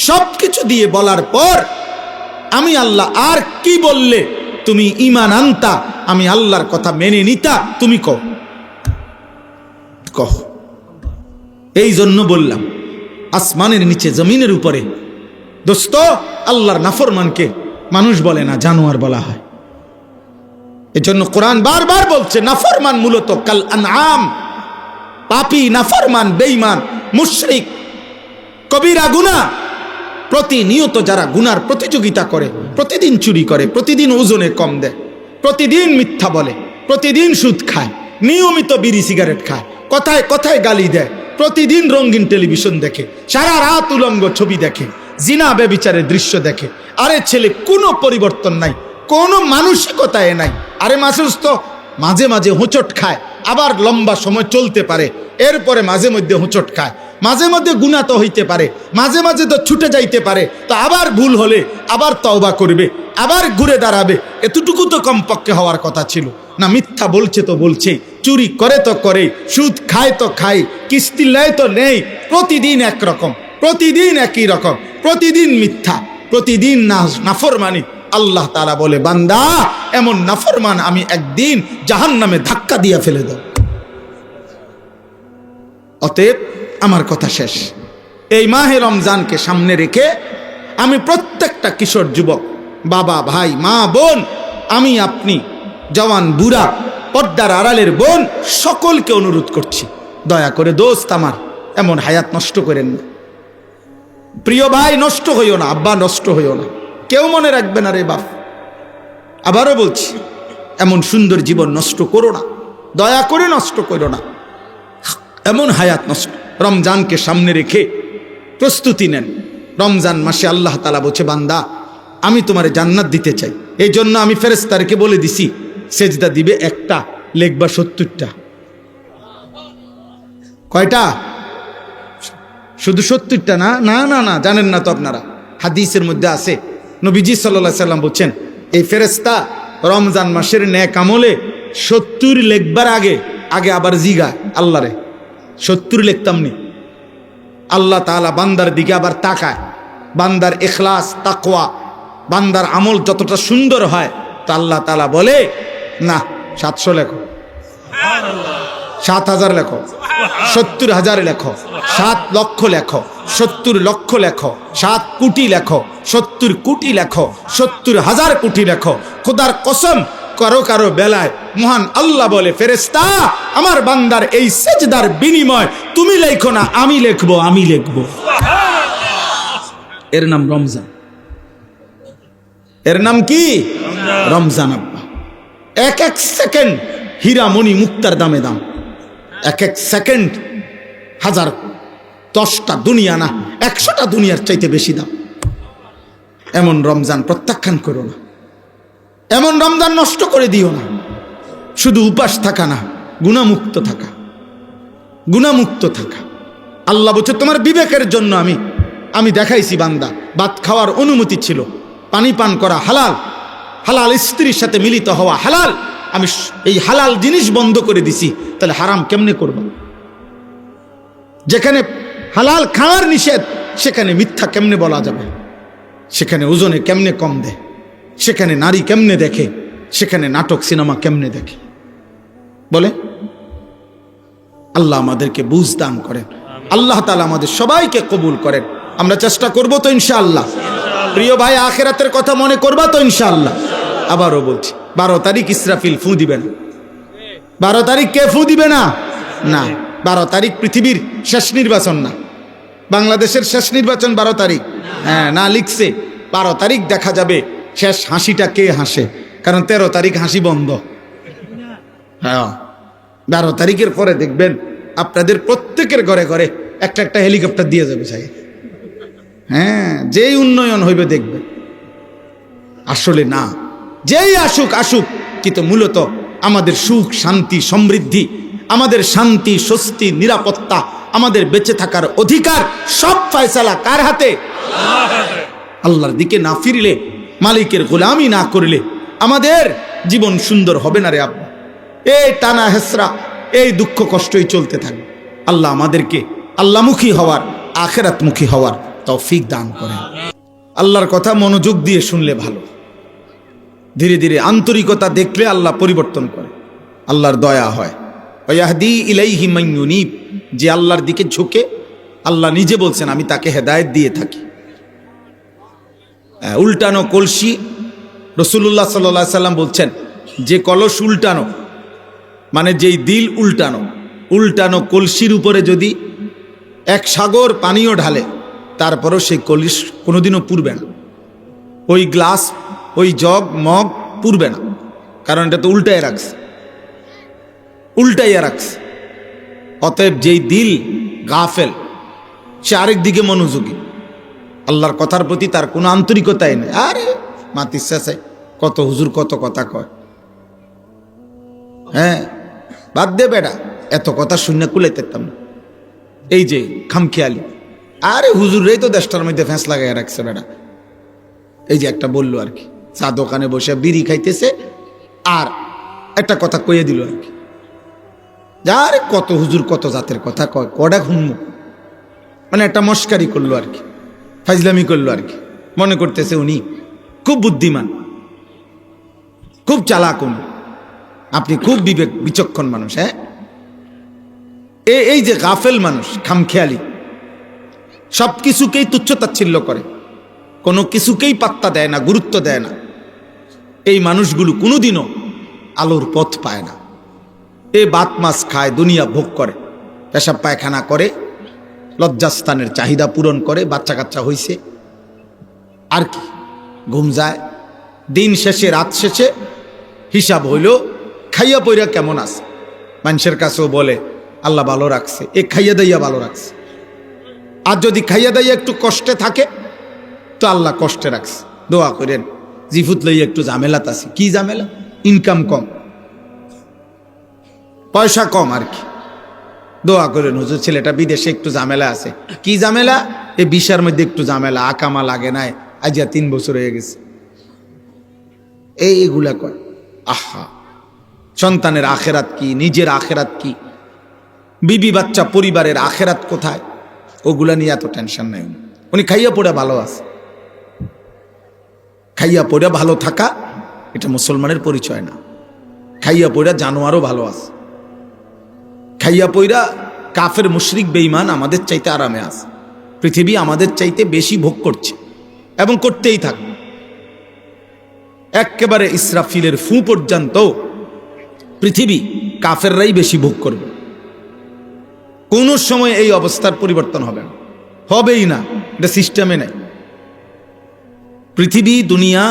Speaker 2: সবকিছু দিয়ে বলার পর আমি আল্লাহ আর কি বললে তুমি ঈমান আনতা, আমি আল্লাহর কথা মেনে নিতা? তুমি কও, কহ। এই জন্য বললাম, আসমানের নিচে জমিনের উপরে দোস্ত, আল্লাহর নাফরমানকে মানুষ বলে না, জানোয়ার বলা হয়। এজন্য কোরআন বারবার বলছে, নাফরমান মূলত কাল আনআম, পাপী, নাফরমান, বেঈমান, মুশরিক, কবিরা গুনাহ, প্রতিনিয়ত যারা গুনার প্রতিযোগিতা করে, প্রতিদিন চুরি করে, প্রতিদিন ওজনে কম দেয়, প্রতিদিন মিথ্যা বলে, প্রতিদিন সুদ খায়, নিয়মিত বিড়ি সিগারেট খায়, কথায় কথায় গালি দেয়, প্রতিদিন রঙিন টেলিভিশন দেখে, সারা রাত উলঙ্গ ছবি দেখে, জিনা ব্যভিচারের দৃশ্য দেখে। আরে ছেলে, কোনো পরিবর্তন নাই, কোনো মানসিকতায় নাই। আরে মানুষ তো মাঝে মাঝে হোঁচট খায়, আবার লম্বা সময় চলতে পারে, এরপরে মাঝে মধ্যে হোঁচট খায়, মাঝে মধ্যে গুনাহ তো হইতে পারে, মাঝে মাঝে তো ছুটে যাইতে পারে, তো আবার ভুল হলে আবার তওবা করবে, আবার ঘুরে দাঁড়াবে। এতটুকু তো কমপক্ষে হওয়ার কথা ছিল না? মিথ্যা বলছে তো বলছে, চুরি করে তো করে, সুদ খায় তো খায়, কিস্তি নেয় তো নেই, প্রতিদিন একরকম, প্রতিদিন একই রকম, প্রতিদিন মিথ্যা, প্রতিদিন নাফরমানি। আল্লাহ তাআলা বলে, বান্দা এমন নাফরমান আমি একদিন জাহান্নামে ধাক্কা দিয়ে ফেলে দেব। অতএব আমার কথা শেষ। এই মাহে রমজানকে সামনে রেখে আমি প্রত্যেকটা কিশোর যুবক, বাবা, ভাই, মা, বোন, আমি, আপনি, জওয়ান, বুড়া, পর্দার আড়ালের বোন, সকলকে অনুরোধ করছি, দয়া করে দোস্ত আমার এমন হায়াত নষ্ট করেন না। প্রিয় ভাই, নষ্ট হইও না, আব্বা নষ্ট হইও না, কেউ মনে রাখবে না রে বাপ। আবারও বলছি, এমন সুন্দর জীবন নষ্ট করো না, দয়া করে নষ্ট করো না, এমন হায়াত নষ্ট। রমজানকে সামনে রেখে প্রস্তুতি নেন। রমজান মাসে আল্লাহ তাআলা বলছে, বান্দা আমি তোমারে জান্নাত দিতে চাই, এই জন্য আমি ফেরেশতাদেরকে বলে দিছি, সেজদা দিবে একটা, লেখবা 70টা। কয়টা? শুধু 70টা না, না না না, জানেন না তো আপনারা, হাদিসের মধ্যে আছে, নবীজি সাল্লাল্লাহু আলাইহি সাল্লাম বলছেন, এই ফেরেশতা রমজান মাসের নেক আমলে 70 লেখবার আগে আগে আবার জিগা আল্লাহরে, 70 লিখতাম নি। আল্লাহ তাআলা বান্দার দিকে আবার তাকায়, বান্দার ইখলাস, তাকওয়া, বান্দার আমল যতটা সুন্দর হয়, তা আল্লাহ তাআলা বলে, না 700 লেখো, 7000 লেখো, 70,000 লেখো, 7 লক্ষ লেখো, 70 লক্ষ লেখো, 7 কোটি লেখো, 70 কোটি লেখো, 70,000 কোটি লেখো। খোদার কসম, কারো কারো বেলায় মহান আল্লাহ বলে, ফেরেশতা আমার বান্দার এই সেজদার বিনিময় তুমি লেখো না, আমি লিখবো, আমি লিখবো। এর নাম রমজান, এর নাম কি? রমজান। আব্বা, এক এক সেকেন্ড হীরা মণি মুক্তার দামে দাম, এক এক সেকেন্ড 1000, 10টা দুনিয়া না, 100টা দুনিয়ার চাইতে বেশি দাম। এমন রমজান প্রত্যাখ্যান করো না, এমন রমজান নষ্ট করে দিও না। শুধু উপাস থাকা না, গুনাহমুক্ত থাকা, গুনাহমুক্ত থাকা। আল্লাহ বলছে, তোমার বিবেকের জন্য আমি দেখাইছি বান্দা, ভাত খাওয়ার অনুমতি ছিল, পানি পান করা হালাল, হালাল স্ত্রীর সাথে মিলিত হওয়া হালাল, আমি এই হালাল জিনিস বন্ধ করে দিছি, তাহলে হারাম কেমনে করবা? যেখানে হালাল খাওয়ার নিষেধ, সেখানে মিথ্যা কেমনে বলা যাবে? সেখানে ওজনে কেমনে কম দেয়? সেখানে নারী কেমনে দেখে? সেখানে নাটক সিনেমা কেমনে দেখে? বলে আল্লাহ আমাদেরকে বুঝ দান করেন, আল্লাহ তাআলা আমাদের সবাইকে কবুল করেন। আমরা চেষ্টা করব তো ইনশাআল্লাহ। প্রিয় ভাই, আখিরাতের কথা মনে করবা তো ইনশাআল্লাহ। আবারও বলছি, 12 তারিখ ইসরাফিল ফু দিবে না। 12 তারিখ কে ফু দিবে না? না, 12 তারিখ পৃথিবীর শেষ নির্বাচন না, বাংলাদেশের শেষ নির্বাচন 12 তারিখ। হ্যাঁ, না লিখছে 12 তারিখ দেখা যাবে শেষ হাসিটা কে হাসে, কারণ 13 তারিখ হাসি বন্ধ। হ্যাঁ, 12 তারিখের পরে দেখবেন আপনাদের প্রত্যেকের ঘরে ঘরে একটা একটা হেলিকপ্টার দিয়ে যাবে চাই। হ্যাঁ, যেই উন্নয়ন হইবে দেখবেন। আসলে না, যেই আসুক আসুক, কিন্তু মূলত আমাদের সুখ, শান্তি, সমৃদ্ধি, আমাদের শান্তি, স্বস্তি, নিরাপত্তা, আমাদের বেঁচে থাকার অধিকার সব ফয়সালা কার হাতে? আল্লাহর দিকে না ফিরলে, মালিকের গোলামি না করলে আমাদের জীবন সুন্দর হবে না রে আব্বা। এই টানা হেসরা, এই দুঃখ কষ্টই চলতে থাকবে। আল্লাহ আমাদেরকে আল্লাহমুখী হওয়ার, আখিরাতমুখী হওয়ার তৌফিক দান করেন। আল্লাহর কথা মনোযোগ দিয়ে শুনলে ভালো, ধীরে ধীরে আন্তরিকতা দেখলে আল্লাহ পরিবর্তন করে, আল্লাহর দয়া হয়। ওয়াহদি ইলাইহি মান ইউনিব, যে আল্লাহর দিকে ঝুঁকে, আল্লাহ নিজে বলছেন আমি তাকে হেদায়েত দিয়ে থাকি। উল্টানো কলসি, রাসূলুল্লাহ সাল্লাল্লাহু আলাইহি সাল্লাম বলছেন, যে কলস উল্টানো, মানে যেই দিল উল্টানো, উল্টানো কলসির উপরে যদি 1 সাগর পানিও ঢালে, তারপরেও সেই কলিস কোনোদিনও পুরবে না, ওই গ্লাস ওই জগ মগ পুরবে না, কারণ এটা তো উল্টাইয়া রাখছে। অতএব যেই দিল গাফেল, সে আরেক দিকে মনোযোগী, আল্লাহর কথার প্রতি তার কোনো আন্তরিকতাই নেই। আরে মাতির শেষে কত হুজুর কত কথা কয়, হ্যাঁ বাদ দে বেটা, এত কথা শূন্য কুলাইতেতাম না। এই যে খামখেয়ালি, আরে হুজুররাই তো দেশটার মধ্যে ফ্যাঁস লাগাই রাখছে বেটা। এই যে একটা বললো আর কি, চা দোকানে বসে বিড়ি খাইতেছে আর একটা কথা কইয়ে দিল আর কি, আরে কত হুজুর কত জাতের কথা কয়, কটা ঘুমু, মানে একটা মস্কারি করলো আর কি, ফাজলামি করলো আর কি। মনে করতেছে উনি খুব বুদ্ধিমান, খুব চালাক, উনি আপনি খুব বিবেক বিচক্ষণ মানুষ। হ্যাঁ, এই যে গাফেল মানুষ, খামখেয়ালি, সব কিছুকেই তুচ্ছতাচ্ছিল্য করে, কোনো কিছুকেই পাত্তা দেয় না, গুরুত্ব দেয় না, এই মানুষগুলো কোনোদিনও আলোর পথ পায় না। এ বাত মাছ খায়, দুনিয়া ভোগ করে, পেশাব পায়খানা করে, লজ্জাস্থানের চাহিদা পূরণ করে, বাচ্চা কাচ্চা হইছে, আর কি ঘুম যায়। দিন শেষে রাত শেষে হিসাব হইল খাইয়া পইরা কেমন আছে, মানুষের কাছেও বলে আল্লাহ ভালো রাখছে, এ খাইয়া দাইয়া ভালো রাখছে। আর যদি খাইয়া দাইয়া একটু কষ্টে থাকে তো আল্লাহ কষ্টে রাখছে। দোয়া করেন জিফুত লইয়া একটু ঝামেলাত আছে। কি ঝামেলা? ইনকাম কম, পয়সা কম আর কি। দোয়া করেন হুজুর ছেলেটা বিদেশে একটু ঝামেলা আছে। কি ঝামেলা? এই বিশার মধ্যে একটু ঝামেলা, আকামা লাগে নাই, আজ 3 বছর হয়ে গেছে। এইগুলা কয়। আহা, সন্তানের আখেরাত কি, নিজের আখেরাত কি, বিবি বাচ্চা পরিবারের আখেরাত কোথায়, ওগুলা নিয়ে এত টেনশন নাই। উনি খাইয়া পড়ে ভালো আছে। খাইয়া পড়ে ভালো থাকা এটা মুসলমানের পরিচয় না। খাইয়া পড়া জানোয়ারও ভালো আছে। খাইয়া পইরা কাফের মুশরিক বেঈমান আমাদের চাইতে আরামে আছে। পৃথিবী আমাদের চাইতে বেশি ভোগ করছে এবং করতেই থাকবে। একেবারে ইসরাফিলের ফু পর্যন্ত পৃথিবী কাফেররাই বেশি ভোগ করবে। কোনো সময় এই অবস্থার পরিবর্তন হবে না, হবেই না, এটা সিস্টেমে নেই। পৃথিবী, দুনিয়া,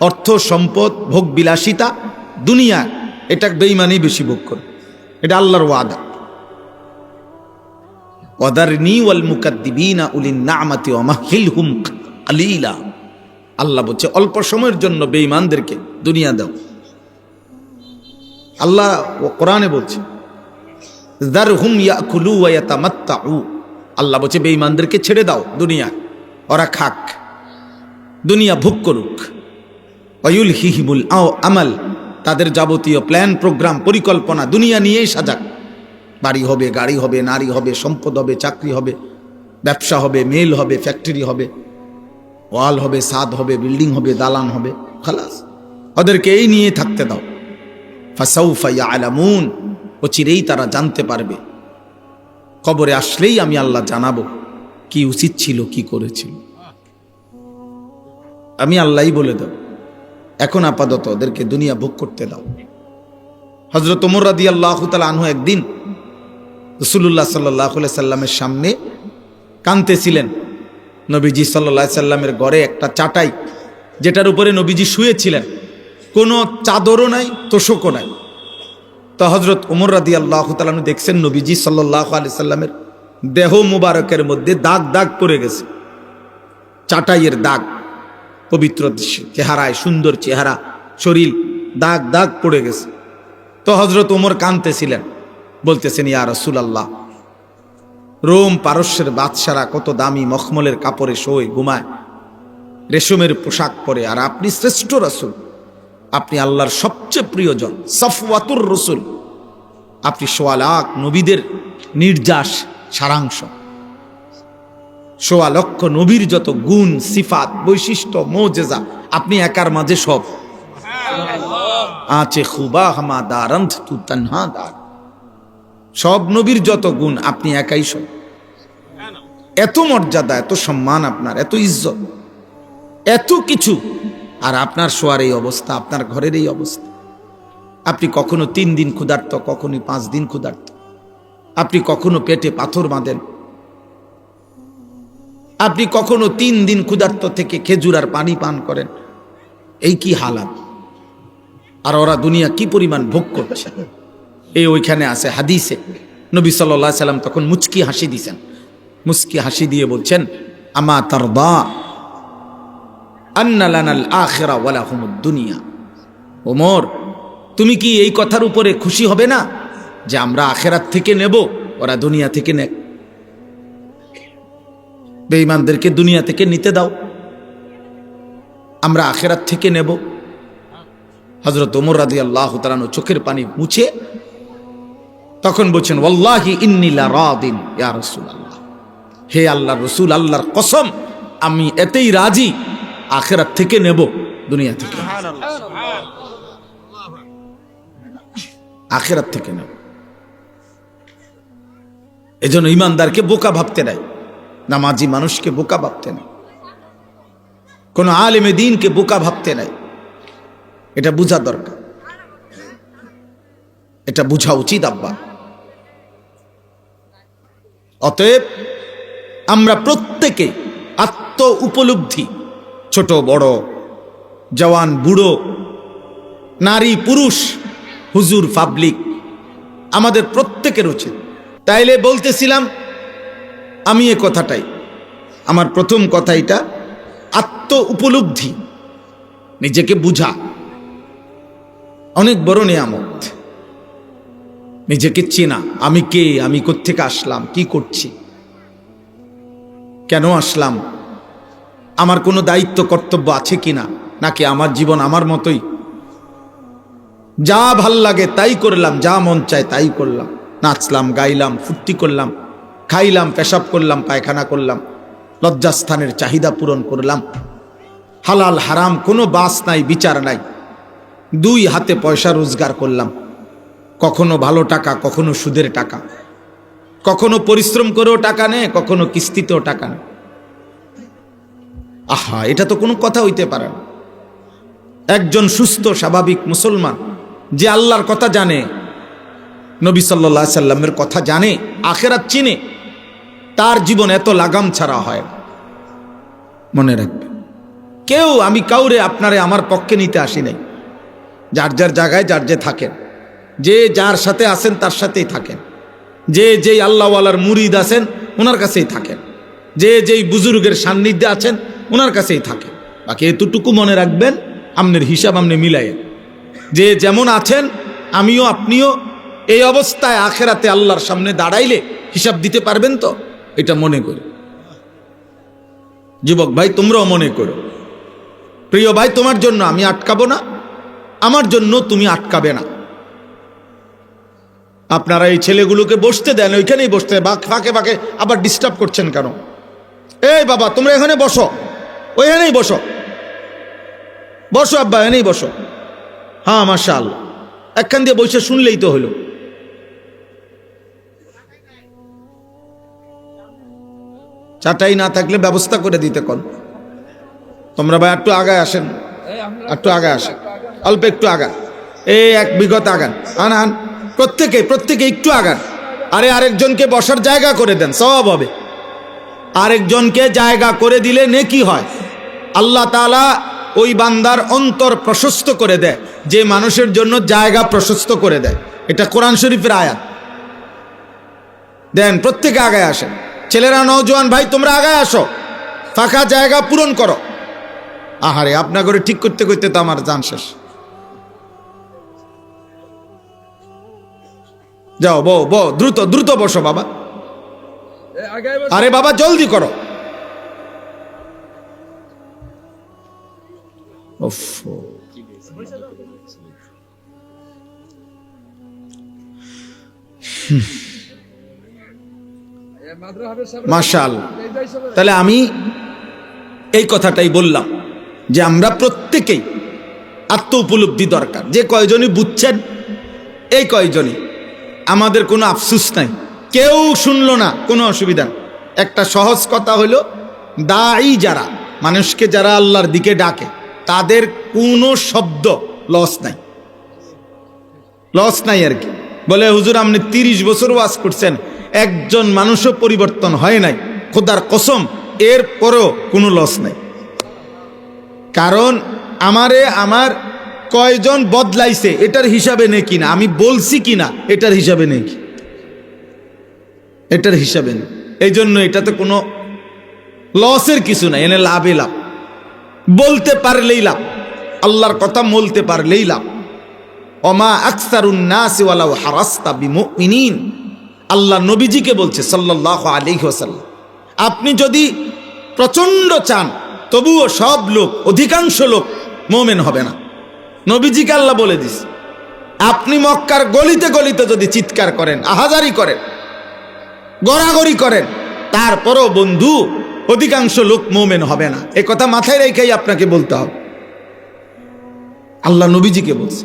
Speaker 2: অর্থ সম্পদ, ভোগ বিলাসিতা, দুনিয়া, এটা বেঈমানই বেশি ভোগ করবে। এটা আল্লাহর ওয়াদা। ওয়াদারনি ওয়াল মুকাদ্দিবিনা উলিন নি'মাতি ওয়া মাহিলহুম কালিলা। আল্লাহ বলছে অল্প সময়ের জন্য বেঈমানদেরকে দুনিয়া দাও। আল্লাহ কোরআনে বলছে যারহুম ইয়াকুলু ওয়া ইয়াতামাত্তাউ। আল্লাহ বলছে বেঈমানদেরকে ছেড়ে দাও দুনিয়া, ওরা খাক, দুনিয়া ভোগ করুক। ওয়ায়ুলহিহিমুল আমাল, তাদের যাবতীয় প্ল্যান প্রোগ্রাম পরিকল্পনা দুনিয়া নিয়েই সাজাক। বাড়ি হবে, গাড়ি হবে, নারী হবে, সম্পদ হবে, চাকরি হবে, ব্যবসা হবে, মেল হবে, ফ্যাক্টরি হবে, ওয়াল হবে, ছাদ হবে, বিল্ডিং হবে, দালান হবে, খালাস। ওদেরকে এই নিয়ে থাকতে দাও। ফাসাউফা ইয়ালামুন, অচিরেই তারা জানতে পারবে। কবরে আসলেই আমি আল্লাহ জানাবো কি উচিত ছিল, কি করেছিল, আমি আল্লাহই বলে দেব। এখন আপাতত ওদেরকে দুনিয়া ভোগ করতে দাও। হযরত ওমর রাদিয়াল্লাহু তাআলা আনহু একদিন রাসূলুল্লাহ সাল্লাল্লাহু আলাইহি সাল্লামের সামনে কাঁদতেছিলেন। নবীজি সাল্লাল্লাহু আলাইহি সাল্লামের ঘরে একটা চাটাই, যেটার উপরে নবীজি শুয়েছিলেন, কোনো চাদরও নাই, তোশকও নাই। তো হযরত ওমর রাদিয়াল্লাহু তাআলা আনহু দেখছেন নবীজি সাল্লাল্লাহু আলাইহি সাল্লামের দেহ মুবারকের মধ্যে দাগ দাগ পড়ে গেছে, চাটাইয়ের দাগ। পবিত্র চেহারায়, সুন্দর চেহারা, শরীর, দাগ দাগ পড়ে গেছে। তো হযরত ওমর কাঁদতেছিলেন, বলতেছেন ইয়া রাসূলুল্লাহ, রোম পারস্যের বাদশারা কত দামি মখমলের কাপড়ে শোয়, ঘুমায়, রেশমের পোশাক পরে, আর আপনি শ্রেষ্ঠ রাসূল, আপনি আল্লাহর সবচেয়ে প্রিয়জন, সফওয়াতুর রাসূল, আপনি ১৬ লাখ নবীদের নির্যাস সারাংশ। ১৬ লক্ষ নবীর যত গুণ, সিফাত, বৈশিষ্ট্য, মুজিজা, আপনি একার মাঝে সব। আচে খুবা হামা দারন্ত তু তনহা দার, সব নবীর যত গুণ আপনি একাই সব। এত মর্যাদা, এত সম্মান আপনার, এত ইজ্জত, এত কিছু, আর আপনার শোয়ার এই অবস্থা, আপনার ঘরের এই অবস্থা। আপনি কখনো 3 দিন ক্ষুধার্ত, কখনো 5 দিন ক্ষুধার্ত, আপনি কখনো পেটে পাথর বাঁধেন, আপনি কখনো 3 দিন ক্ষুধার্ত থেকে খেজুর আর পানি পান করেন, এই কি হালাত। আর ওরা দুনিয়া কি পরিমাণ ভোগ করছে। এই ওইখানে আছে হাদিসে, নবী সাল্লাল্লাহু আলাইহি সাল্লাম তখন মুচকি হাসি দিয়েছেন, মুচকি হাসি দিয়ে বলছেন, আমা তারদা আন্না লানাল আখিরা ওয়া লাহুমুদ দুনিয়া। ওমর, তুমি কি এই কথার উপরে খুশি হবে না যে আমরা আখিরাত থেকে নেব, ওরা দুনিয়া থেকে নেয়। বেঈমানদেরকে দুনিয়া থেকে নিতে দাও, আমরা আখিরাত থেকে নেব। হযরত ওমর রাদিয়াল্লাহু তাআলা চোখের পানি মুছে তখন বলছেন, ওয়াল্লাহি ইন্নী লারাদিন ইয়া রাসূলুল্লাহ, হে আল্লাহর রাসূল, আল্লাহর কসম আমি এতেই রাজি, আখিরাত থেকে নেব, দুনিয়া থেকে, আখিরাত থেকে নেব। এজন্য ইমানদারকে বোকা ভাবতে নাই, নামাজি মানুষকে বোকা ভাবতে নাই, কোন আলেমে দ্বীনকে বোকা ভাবতে নাই। এটা বোঝা দরকার, এটা বোঝা উচিত আব্বা। অতএব আমরা প্রত্যেকে আত্ম উপলব্ধি, ছোট বড়, জওয়ান বুড়ো, নারী পুরুষ, হুজুর পাবলিক, আমাদের প্রত্যেকের উচিত। তাইলে বলতেছিলাম আমি এ কথাটাই, আমার প্রথম কথা এটা, আত্ম উপলব্ধি, নিজেকে বুঝা অনেক বড় নিয়ামত। নিজেকে চেনা, আমি কে, আমি কোত্থেকে আসলাম, কি করছি, কেন আসলাম, আমার কোনো দায়িত্ব কর্তব্য আছে কিনা, নাকি আমার জীবন আমার মতোই, যা ভাল লাগে তাই করলাম, যা মন চায় তাই করলাম, নাচলাম, গাইলাম, ফুর্তি করলাম, খাইলাম, পেশাব করলাম, পায়খানা করলাম, লজ্জাস্থানের চাহিদা পূরণ করলাম, হালাল হারাম কোনো বাস নাই, বিচার নাই, 2 হাতে পয়সা রোজগার করলাম, কখনো ভালো টাকা, কখনো সুদের টাকা, কখনো পরিশ্রম করেও টাকা নেয়, কখনো কিস্তিতেও টাকা নেয়। আহা, এটা তো কোনো কথা হইতে পারে না। একজন সুস্থ স্বাভাবিক মুসলমান যে আল্লাহর কথা জানে, নবী সাল্লাল্লাহু আলাইহি সাল্লামের কথা জানে, আখিরাত চিনে, তার জীবন এত লাগাম ছাড়া হয় না। মনে রাখবেন, কেউ, আমি কাউরে আপনারে আমার পক্ষে নিতে আসি নাই। যার যার জায়গায় যার যে থাকেন, যে যার সাথে আছেন তার সাথেই থাকেন, যে যেই আল্লাহওয়ালার মুরিদ আছেন ওনার কাছেই থাকেন, যে যেই বুজুর্গের সান্নিধ্যে আছেন ওনার কাছেই থাকেন। বাকি এতটুকু মনে রাখবেন, আমনের হিসাব আমনে মিলাইয়েন, যে যেমন আছেন আমিও আপনিও এই অবস্থায় আখেরাতে আল্লাহর সামনে দাঁড়াইলে হিসাব দিতে পারবেন তো, এটা মনে করি। যুবক ভাই, তোমরাও মনে করো। প্রিয় ভাই, তোমার জন্য আমি আটকাবো না, আমার জন্য তুমি আটকাবে না। আপনারা এই ছেলেগুলোকে বসতে দেন, ওইখানেই বসতে, ফাঁকে ফাঁকে আবার ডিস্টার্ব করছেন কেন? এই বাবা, তোমরা এখানে বসো, ওইখানেই বসো, বসো আব্বা, এখানেই বসো। হ্যাঁ, মাশাআল্লাহ, একখান দিয়ে বসে শুনলেই তো হলো। চাটাই না থাকলে ব্যবস্থা করে দিতে কোন। তোমরা ভাই একটু আগায় আসেন, একটু আগায় আসেন, অল্প একটু আগান, এই 1 বিঘত আগান, আন, প্রত্যেকে একটু আগান। আরে আরেকজনকে বসার জায়গা করে দেন, সওয়াব হবে। আরেকজনকে জায়গা করে দিলে নেকি হয়। আল্লাহ তাআলা ওই বান্দার অন্তর প্রশস্ত করে দেয় যে মানুষের জন্য জায়গা প্রশস্ত করে দেয়। এটা কোরআন শরীফের আয়াত। দেন, প্রত্যেকে আগায় আসেন। ছেলেরা, নওজোয়ান ভাই, তোমরা আগায় আসো, ফাঁকা জায়গা পূরণ করো। আহারে, আপনার ঘরে ঠিক করতে করতে তো আমার জান শেষ। যাও, বো, দ্রুত বসো বাবা। আরে বাবা, জলদি করো। মাশাআল্লাহ। তাহলে আমি এই কথাটাই বললাম যে আমরা প্রত্যেকেই আত্ম উপলব্ধি দরকার। যে কয়জনই বুঝছেন, এই কয়জনই, আমাদের কোনো আফসোস নাই, কেউ শুনলো না, কোনো অসুবিধা নেই। একটা সহজ কথা হলো, দায়ী যারা, মানুষকে যারা আল্লাহর দিকে ডাকে, তাদের কোনো শব্দ লস নাই আর কি। বলে, হুজুর আপনি 30 বছর ওয়াজ করছেন, একজন মানুষও পরিবর্তন হয় নাই। খোদার কসম, এর পরও কোনো লস নাই। কারণ আমার কয়জন বদলাইছে এটার হিসাবে নেই কিনা, আমি বলছি কিনা এটার হিসাবে নেই, এটার হিসাবে নেই। এই জন্য এটাতে কোনো লসের কিছু নাই, এনে লাভে লাভ। বলতে পারলেই লাভ, আল্লাহর কথা বলতে পারলেই লাভ। ওমা আকসারুন নাসি ওয়ালাউ হারাস্তা বিমুমিনিন, আল্লাহ নবীজিকে বলছে সাল্লাল্লাহু আলাইহি ওয়াসাল্লাম, আপনি যদি প্রচন্ড চান তবুও সব লোক, অধিকাংশ লোক মুমিন হবে না। নবীজিকে আল্লাহ বলে দিস, আপনি মক্কার গলিতে গলিতে যদি চিৎকার করেন, আহাজারি করেন, গড়াগড়ি করেন, তারপরও বন্ধু অধিকাংশ লোক মুমিন হবে না। এ কথা মাথায় রেখেই আপনাকে বলতে হবে। আল্লাহ নবীজিকে বলছে,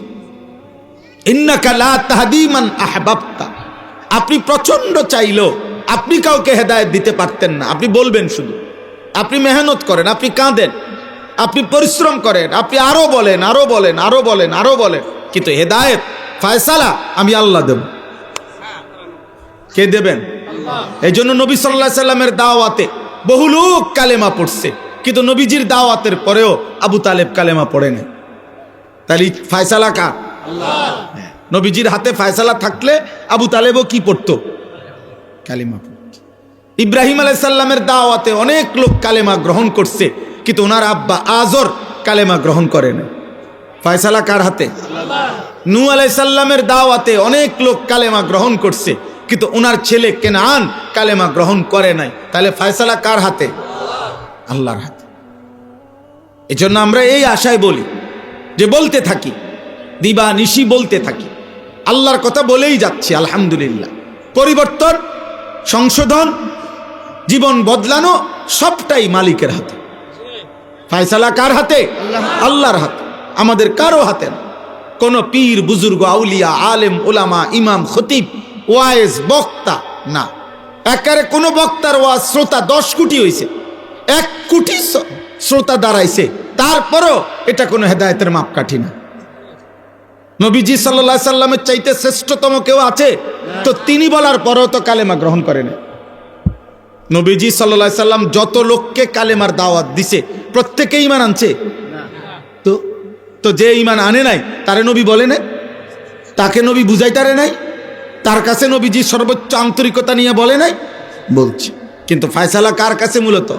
Speaker 2: ইন্নাকা লা তাহদি মান আহবাবতা, আপনি প্রচন্ড চাইলেও আপনি কাউকে হেদায়েত দিতে পারতেন না। আপনি বলবেন শুধু, আপনি মেহনত করেন, আপনি কাঁদেন, আপনি পরিশ্রম করেন, আপনি আরো বলেন, আরো বলেন, আরো বলেন, আরো বলেন, কিন্তু হেদায়েত ফয়সালা আমি আল্লাহ দেব। কে দেবেন? এই জন্য নবী সাল্লাল্লাহু আলাইহি সাল্লামের দাওয়াতে বহু লোক কালেমা পড়ছে, কিন্তু নবীজির দাওয়াতের পরেও আবু তালেব কালেমা পড়ে না। তাহলে ফয়সালা কার? নবীজির হাতে ফয়সালা থাকলে আবু তালেবও কি পড়তো? কালেমা পড়তো। ইব্রাহিম আলাইহিস সালামের দাওয়াতে অনেক লোক কালেমা গ্রহণ করছে, কিন্তু ওনার আব্বা আজর কালেমা গ্রহণ করে না। ফয়সালা কার হাতে? নূহ আলাইহিস সালামের দাওয়াতে অনেক লোক কালেমা গ্রহণ করছে, কিন্তু ওনার ছেলে কেনান কালেমা গ্রহণ করে নাই। তাহলে ফয়সালা কার হাতে? আল্লাহর হাতে। এজন্য আমরা এই আশায় বলি, যে বলতে থাকি, দিবা নিশি বলতে থাকি, আল্লাহর কথা বলেই যাচ্ছি। আলহামদুলিল্লাহ, পরিবর্তন, সংশোধন, জীবন বদলানো সবটাই মালিকের হাতে। ফয়সালা কার হাতে? আল্লাহর হাতে, আমাদের কারো হাতে না। কোন পীর, বুজুর্গ, আউলিয়া, আলেম, ওলামা, ইমাম, খতিব, ওয়াইজ, বক্তা না। একারে কোন বক্তার ওয়াজ শ্রোতা 10 কোটি হয়েছে, 1 কোটি শ্রোতা দাঁড়াইছে, তারপরও এটা কোনো হেদায়েতের মাপকাঠি না। নবীজি সাল্লাল্লাহু আলাইহি সাল্লামের চাইতে শ্রেষ্ঠতম কেউ আছে? তো তিনি বলার পরেও তো কালেমা গ্রহণ করেন। নবীজি সাল্লাল্লাহু আলাইহি সাল্লাম যত লোককে কালেমার দাওয়াত দিছে প্রত্যেকে ঈমান আনছে? তো যে ঈমান আনে নাই তারে নবী বলে নাই, তাকে নবী বুঝাইতারে নাই, তার কাছে নবীজি সর্বোচ্চ আন্তরিকতা নিয়ে বলে নাই, বলছে। কিন্তু ফয়সালা কার কাছে? মূলত